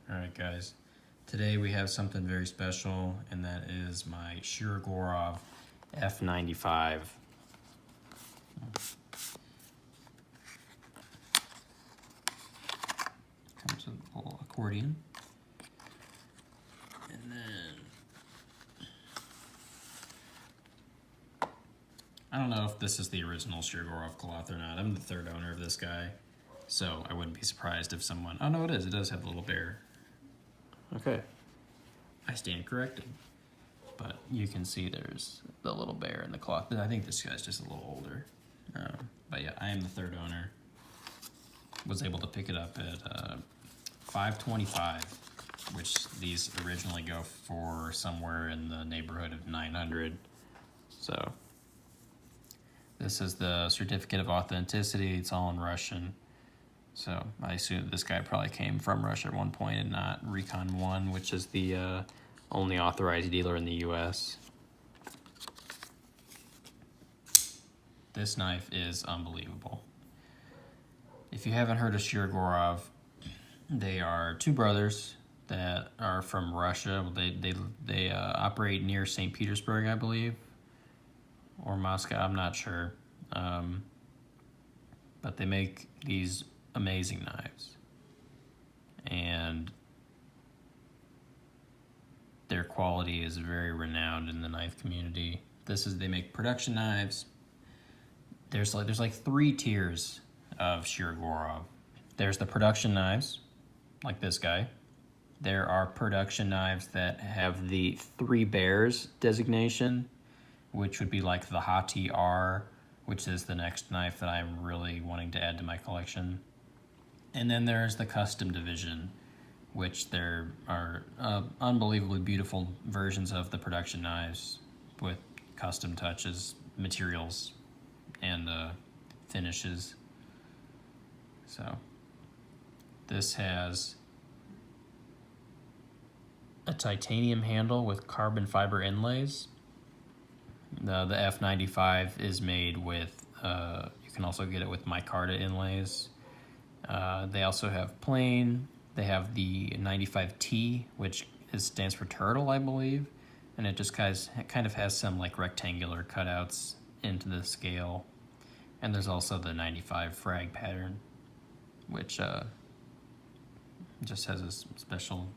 Alright guys, today we have something very special, and that is my Shirogorov F95. Comes with a little accordion. And then, I don't know if this is the original Shirogorov cloth or not. I'm the third owner of this guy, so I wouldn't be surprised if someone... Oh no, it is. It does have a little bear. Okay. I stand corrected. But you can see there's the little bear in the cloth. I think this guy's just a little older. But yeah, I am the third owner. Was able to pick it up at $525, which these originally go for somewhere in the neighborhood of $900. So this is the certificate of authenticity. It's all in Russian. So I assume this guy probably came from Russia at one point and not Recon 1, which is the only authorized dealer in the US. This knife is unbelievable. If you haven't heard of Shirogorov, they are two brothers that are from Russia. They operate near St. Petersburg, I believe, or Moscow. I'm not sure, but they make these amazing knives, and their quality is very renowned in the knife community. They make production knives. There's like three tiers of Shirogorov. There's the production knives, like this guy. There are production knives that have the 3 bears designation, which would be like the Hati R, which is the next knife that I'm really wanting to add to my collection. And then there's the custom division, which there are unbelievably beautiful versions of the production knives with custom touches, materials, and finishes. So this has a titanium handle with carbon fiber inlays. The F95 is made with, you can also get it with micarta inlays. They also have plain. They have the 95T, which stands for turtle, I believe. And it just kind of has some like rectangular cutouts into the scale. And there's also the 95 frag pattern, which just has a special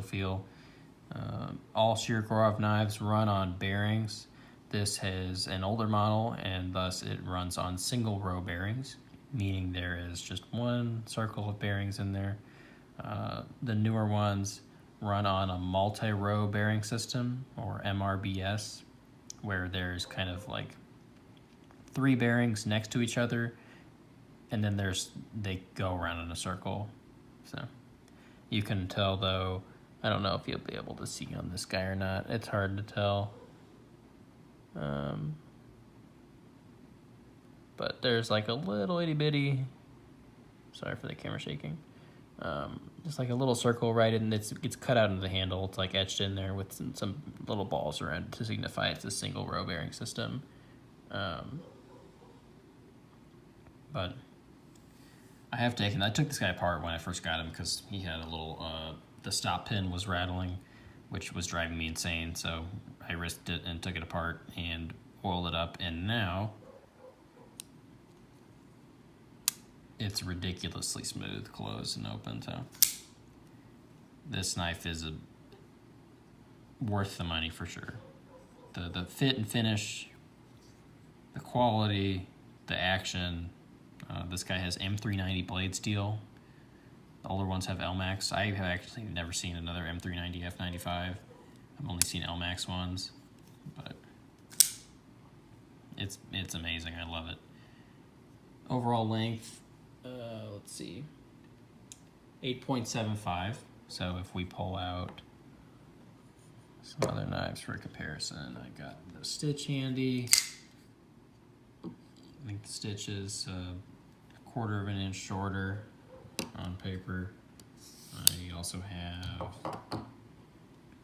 feel. All Shirogorov knives run on bearings. This has an older model, and thus it runs on single row bearings, meaning there is just one circle of bearings in there. The newer ones run on a multi-row bearing system, or MRBS, where there's kind of like 3 bearings next to each other, and then they go around in a circle. So you can tell, though, I don't know if you'll be able to see on this guy or not. It's hard to tell. But there's like a little itty bitty, sorry for the camera shaking, just like a little circle right in, it's cut out into the handle. It's like etched in there with some little balls around to signify it's a single row bearing system. But I took this guy apart when I first got him because he had a little, the stop pin was rattling, which was driving me insane. So I risked it and took it apart and oiled it up, and now it's ridiculously smooth, closed and open. So this knife is worth the money for sure. The fit and finish, the quality, the action. This guy has M390 blade steel. The older ones have LMAX. I have actually never seen another M390 F95. I've only seen LMAX ones, but it's amazing. I love it. Overall length, let's see, 8.75. So if we pull out some other knives for comparison, I got the stitch handy. I think the stitch is a 1/4 of an inch shorter on paper. I also have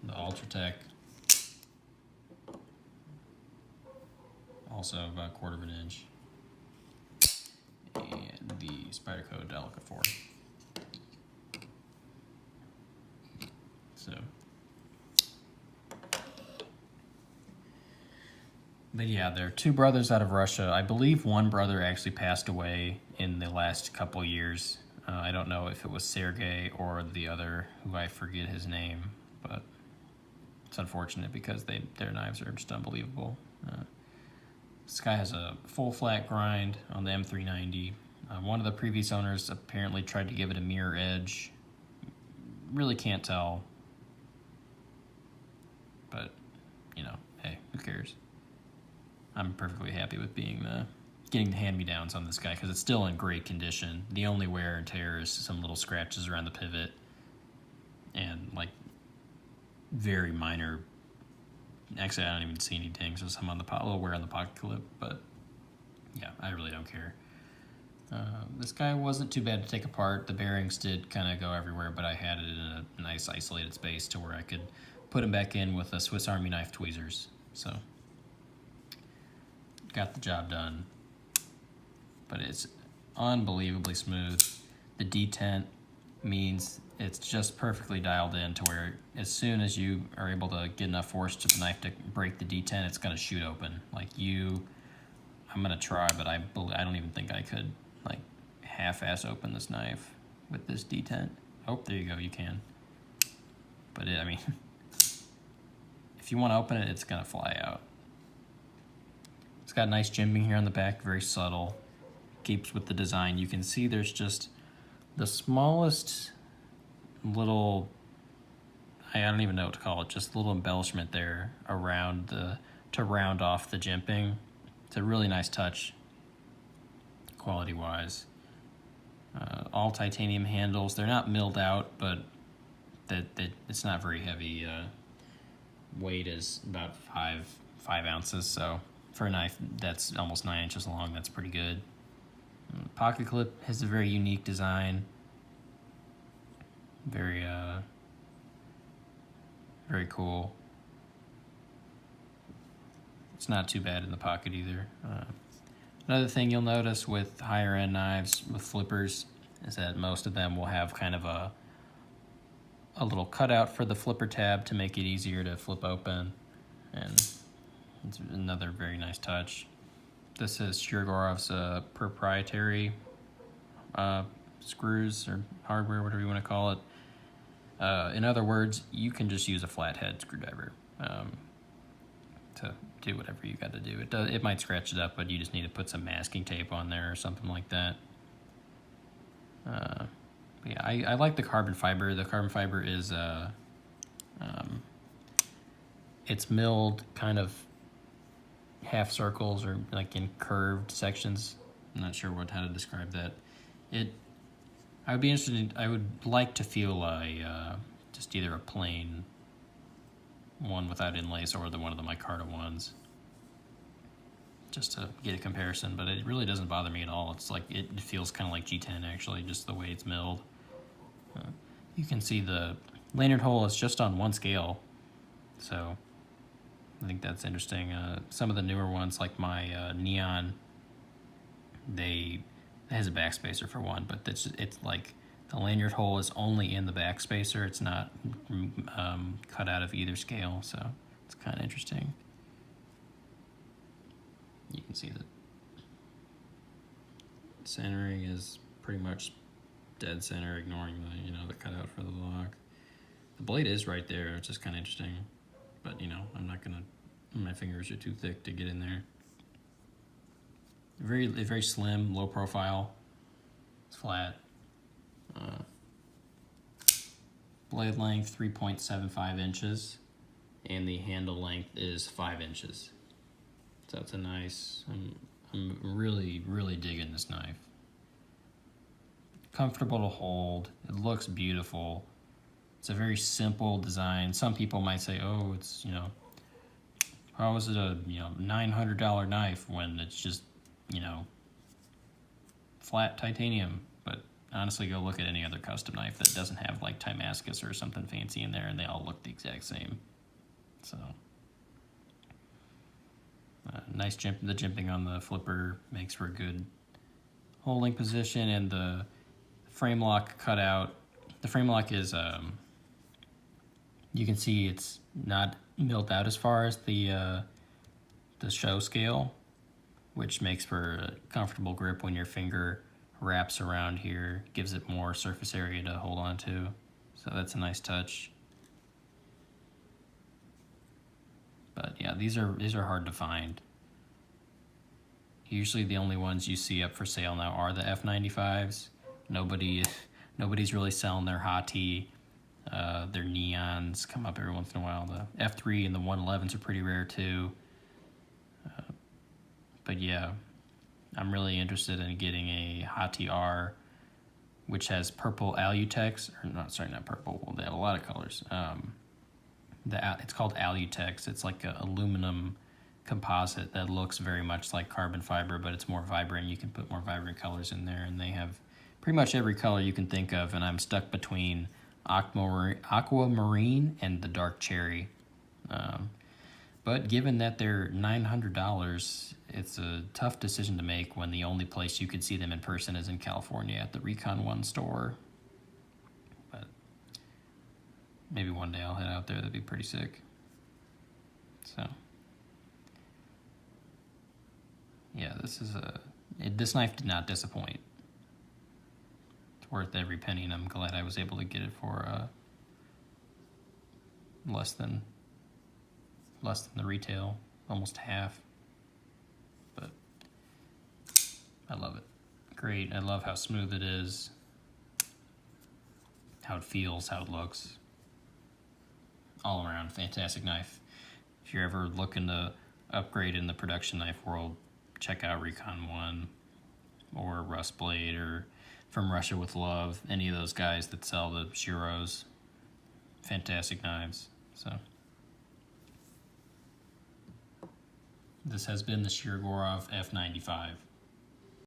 the Ultratech, also about 1/4 of an inch, and the Spyderco Delica 4. So, but yeah, there are two brothers out of Russia. I believe one brother actually passed away in the last couple years. I don't know if it was Sergey or the other, who I forget his name, but it's unfortunate because their knives are just unbelievable. This guy has a full flat grind on the M390. One of the previous owners apparently tried to give it a mirror edge. Really can't tell, but you know, hey, who cares? I'm perfectly happy with getting the hand-me-downs on this guy because it's still in great condition. The only wear and tear is some little scratches around the pivot and like very minor. Actually, I don't even see any dings. There's some on the little wear on the pocket clip, but yeah, I really don't care. This guy wasn't too bad to take apart. The bearings did kind of go everywhere, but I had it in a nice isolated space to where I could put them back in with a Swiss Army knife tweezers. So, got the job done. But it's unbelievably smooth. The detent means it's just perfectly dialed in to where as soon as you are able to get enough force to the knife to break the detent, it's going to shoot open. I'm going to try, but I don't even think I could half-ass open this knife with this detent. Oh, there you go, you can. But if you want to open it, it's going to fly out. It's got nice jimping here on the back, very subtle. Keeps with the design. You can see there's just the smallest little, I don't even know what to call it, just a little embellishment there around to round off the jimping. It's a really nice touch, quality-wise. All titanium handles. They're not milled out, but it's not very heavy. Weight is about 5 ounces, so for a knife that's almost 9 inches long, that's pretty good. Pocket clip has a very unique design. Very cool. It's not too bad in the pocket either. Another thing you'll notice with higher end knives with flippers is that most of them will have kind of a little cutout for the flipper tab to make it easier to flip open, and it's another very nice touch. This is Shirogorov's proprietary screws or hardware, whatever you want to call it. In other words, you can just use a flathead screwdriver to do whatever you got to do. It might scratch it up, but you just need to put some masking tape on there or something like that. Yeah, I like the carbon fiber. The carbon fiber is it's milled kind of half circles or like in curved sections. I'm not sure how to describe that. I would be interested. I would like to feel just either a plain one without inlays or one of the micarta ones, just to get a comparison. But it really doesn't bother me at all. It's like it feels kind of like G10 actually, just the way it's milled. You can see the lanyard hole is just on one scale, so I think that's interesting. Some of the newer ones, like my Neon, it has a backspacer for one, but it's like the lanyard hole is only in the backspacer. It's not cut out of either scale, so it's kind of interesting. You can see that centering is pretty much dead center, ignoring the cutout for the lock. The blade is right there, which is kind of interesting, but my fingers are too thick to get in there. Very slim, low profile. It's flat. Blade length 3.75 inches, and the handle length is 5 inches. So that's a nice. I'm really digging this knife. Comfortable to hold. It looks beautiful. It's a very simple design. Some people might say, "Oh, it's how is it a $900 knife when it's just flat titanium?" But honestly, go look at any other custom knife that doesn't have like Timascus or something fancy in there, and they all look the exact same. So nice the jimping on the flipper makes for a good holding position, and the frame lock cutout. The frame lock is You can see it's not milled out as far as the show scale, which makes for a comfortable grip when your finger wraps around here, gives it more surface area to hold on to. So that's a nice touch. But yeah, these are hard to find. Usually the only ones you see up for sale now are the F95s. Nobody's really selling their Hati. Their neons come up every once in a while. The F3 and the 111s are pretty rare too. But yeah, I'm really interested in getting a Hati R, which has purple Alutex, or not, sorry, not purple. Well, they have a lot of colors. It's called Alutex. It's like an aluminum composite that looks very much like carbon fiber, but it's more vibrant. You can put more vibrant colors in there, and they have pretty much every color you can think of, and I'm stuck between aquamarine and the dark cherry. But given that they're $900, it's a tough decision to make when the only place you could see them in person is in California at the Recon One store. But maybe one day I'll head out there. That'd be pretty sick. So yeah, this knife did not disappoint. It's worth every penny, and I'm glad I was able to get it for less than the retail, almost half. But I love it. Great. I love how smooth it is, how it feels, how it looks. All around fantastic knife. If you're ever looking to upgrade in the production knife world, check out Recon One or Rust Blade or From Russia with Love. Any of those guys that sell the Shiros. Fantastic knives. So this has been the Shirogorov F95.